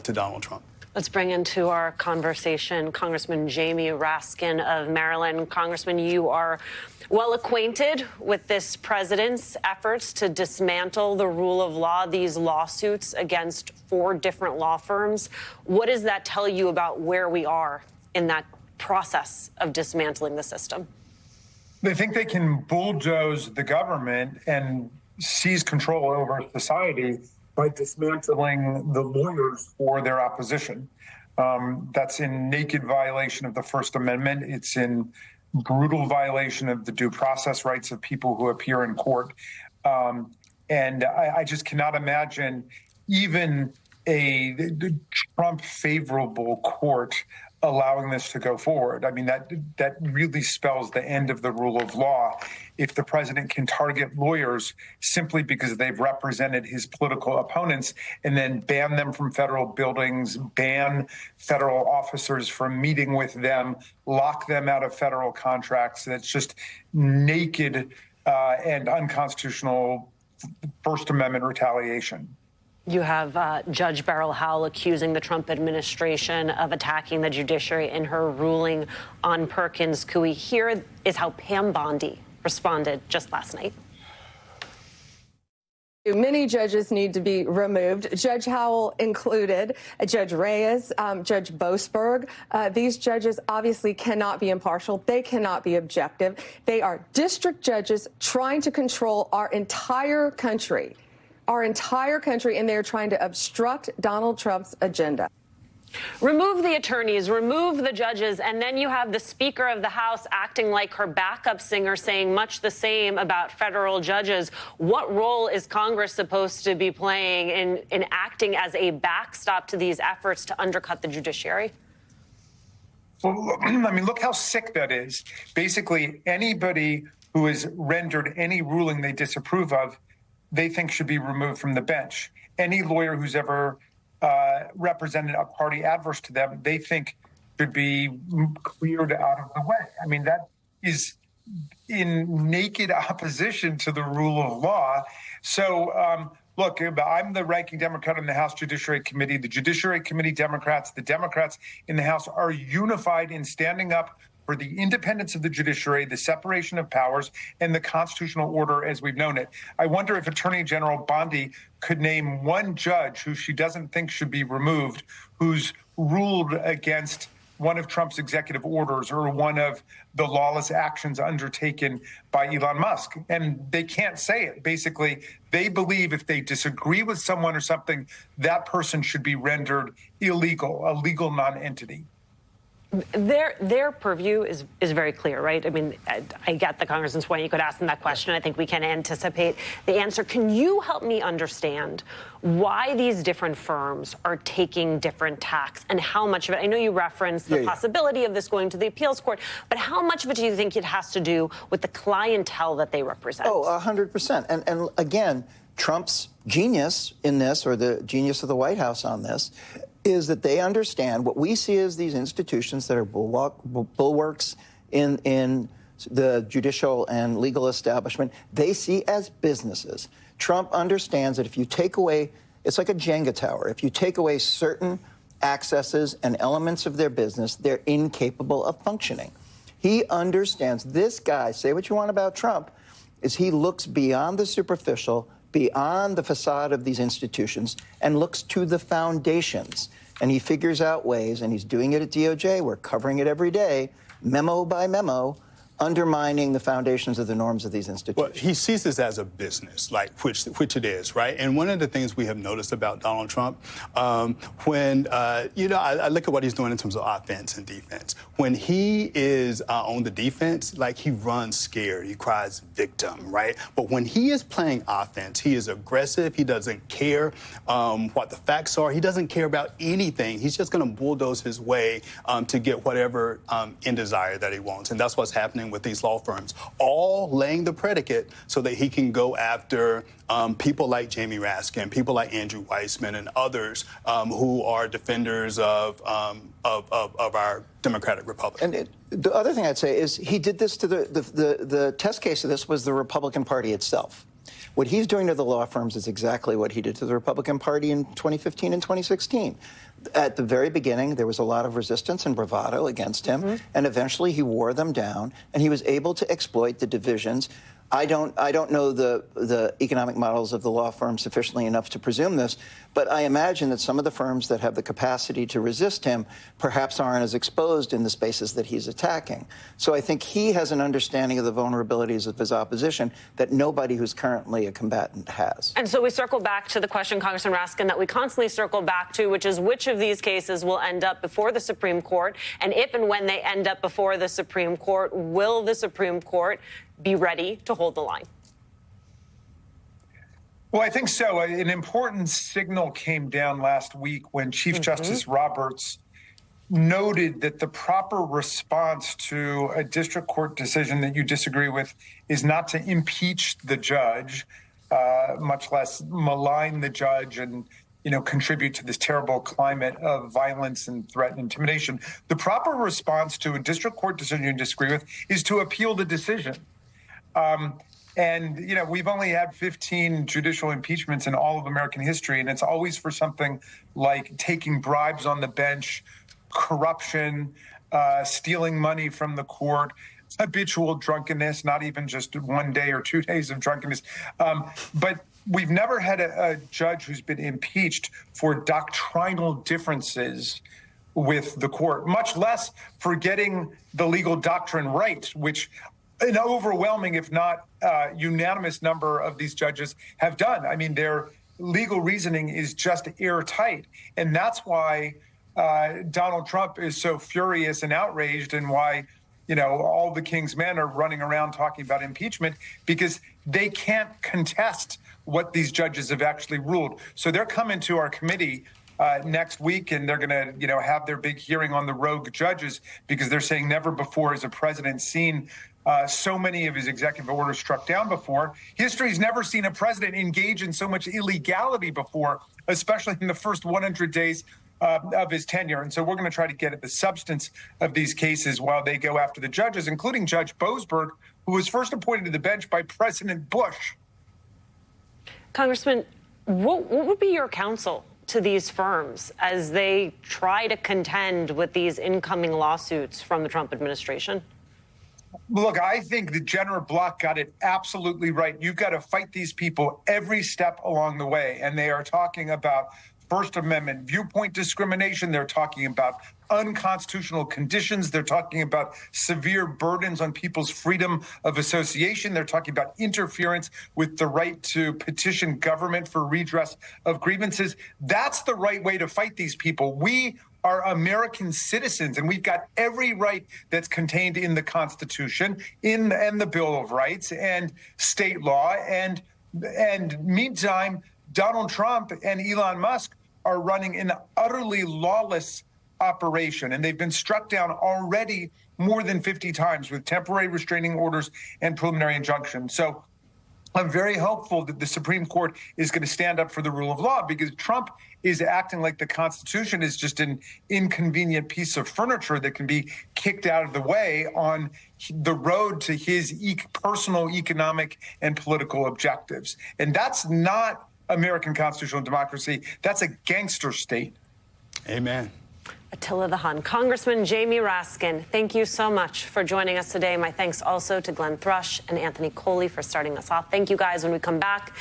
to Donald Trump. Let's bring into our conversation Congressman Jamie Raskin of Maryland. Congressman, you are well acquainted with this president's efforts to dismantle the rule of law, these lawsuits against 4 different law firms. What does that tell you about where we are in that process of dismantling the system? They think they can bulldoze the government and seize control over society by dismantling the lawyers for their opposition. That's in naked violation of the First Amendment. It's in brutal violation of the due process rights of people who appear in court. And I just cannot imagine even a Trump-favorable court allowing this to go forward. I mean, that really spells the end of the rule of law if the president can target lawyers simply because they've represented his political opponents and then ban them from federal buildings, ban federal officers from meeting with them, lock them out of federal contracts. That's just naked and unconstitutional First Amendment retaliation. You have Judge Beryl Howell accusing the Trump administration of attacking the judiciary in her ruling on Perkins Coie. Here is how Pam Bondi responded just last night. Many judges need to be removed. Judge Howell included, Judge Reyes, Judge Boasberg. These judges obviously cannot be impartial. They cannot be objective. They are district judges trying to control our entire country, and they're trying to obstruct Donald Trump's agenda. Remove the attorneys, remove the judges, and then you have the Speaker of the House acting like her backup singer, saying much the same about federal judges. What role is Congress supposed to be playing in acting as a backstop to these efforts to undercut the judiciary? Well, I mean, look how sick that is. Basically, anybody who has rendered any ruling they disapprove of, they think should be removed from the bench. Any lawyer who's ever represented a party adverse to them, they think should be cleared out of the way. I mean, that is in naked opposition to the rule of law. So, look, I'm the ranking Democrat in the House Judiciary Committee. The Judiciary Committee Democrats, the Democrats in the House are unified in standing up for the independence of the judiciary, the separation of powers, and the constitutional order as we've known it. I wonder if Attorney General Bondi could name one judge who she doesn't think should be removed, who's ruled against one of Trump's executive orders or one of the lawless actions undertaken by Elon Musk. And they can't say it. Basically, they believe if they disagree with someone or something, that person should be rendered illegal, a legal non-entity. Their purview is very clear, right? I mean, I get the congressman's point. You could ask them that question. I think we can anticipate the answer. Can you help me understand why these different firms are taking different tacks and how much of it? I know you referenced the possibility of this going to the appeals court, but how much of it do you think it has to do with the clientele that they represent? Oh, 100%. And again, Trump's genius in this, or the genius of the White House on this, is that they understand what we see as these institutions that are bulwarks in the judicial and legal establishment, they see as businesses. Trump understands that if you take away, it's like a Jenga tower, if you take away certain accesses and elements of their business, they're incapable of functioning. He understands, this guy, say what you want about Trump, is he looks beyond the superficial, beyond the facade of these institutions, and looks to the foundations. And he figures out ways, and he's doing it at DOJ. We're covering it every day, memo by memo, undermining the foundations of the norms of these institutions. Well, he sees this as a business, like which it is, right? And one of the things we have noticed about Donald Trump, when I look at what he's doing in terms of offense and defense. When he is on the defense, like, he runs scared, he cries victim, right? But when he is playing offense, he is aggressive. He doesn't care what the facts are. He doesn't care about anything. He's just going to bulldoze his way to get whatever end desire that he wants, and that's what's happening with these law firms, all laying the predicate so that he can go after people like Jamie Raskin, people like Andrew Weissman, and others who are defenders of our democratic republic. And the other thing I'd say is he did this to the test case of this was the Republican Party itself. What he's doing to the law firms is exactly what he did to the Republican Party in 2015 and 2016. At the very beginning, there was a lot of resistance and bravado against him, and eventually he wore them down, and he was able to exploit the divisions. I don't know the economic models of the law firm sufficiently enough to presume this, but I imagine that some of the firms that have the capacity to resist him perhaps aren't as exposed in the spaces that he's attacking. So I think he has an understanding of the vulnerabilities of his opposition that nobody who's currently a combatant has. And so we circle back to the question, Congressman Raskin, that we constantly circle back to, which is which of these cases will end up before the Supreme Court, and if and when they end up before the Supreme Court, will the Supreme Court be ready to hold the line? Well, I think so. An important signal came down last week when Chief Justice Roberts noted that the proper response to a district court decision that you disagree with is not to impeach the judge, much less malign the judge and contribute to this terrible climate of violence and threat and intimidation. The proper response to a district court decision you disagree with is to appeal the decision. We've only had 15 judicial impeachments in all of American history, and it's always for something like taking bribes on the bench, corruption, stealing money from the court, habitual drunkenness, not even just 1 day or 2 days of drunkenness. But we've never had a judge who's been impeached for doctrinal differences with the court, much less for getting the legal doctrine right, which an overwhelming, if not unanimous number of these judges have done. I mean, their legal reasoning is just airtight. And that's why Donald Trump is so furious and outraged, and why, all the king's men are running around talking about impeachment, because they can't contest what these judges have actually ruled. So they're coming to our committee next week, and they're going to, have their big hearing on the rogue judges, because they're saying never before has a president seen so many of his executive orders struck down before. History's never seen a president engage in so much illegality before, especially in the first 100 days of his tenure. And so we're going to try to get at the substance of these cases while they go after the judges, including Judge Boasberg, who was first appointed to the bench by President Bush. Congressman, what would be your counsel to these firms as they try to contend with these incoming lawsuits from the Trump administration? Look, I think the General Block got it absolutely right. You've got to fight these people every step along the way. And they are talking about First Amendment viewpoint discrimination. They're talking about unconstitutional conditions. They're talking about severe burdens on people's freedom of association. They're talking about interference with the right to petition government for redress of grievances. That's the right way to fight these people. We are American citizens, and we've got every right that's contained in the Constitution, in the Bill of Rights, and state law. And meantime, Donald Trump and Elon Musk are running an utterly lawless operation, and they've been struck down already more than 50 times with temporary restraining orders and preliminary injunctions. So I'm very hopeful that the Supreme Court is going to stand up for the rule of law, because Trump is acting like the Constitution is just an inconvenient piece of furniture that can be kicked out of the way on the road to his personal economic and political objectives. And that's not American constitutional democracy. That's a gangster state. Amen. Attila the Hun. Congressman Jamie Raskin, thank you so much for joining us today. My thanks also to Glenn Thrush and Anthony Coley for starting us off. Thank you, guys. When we come back,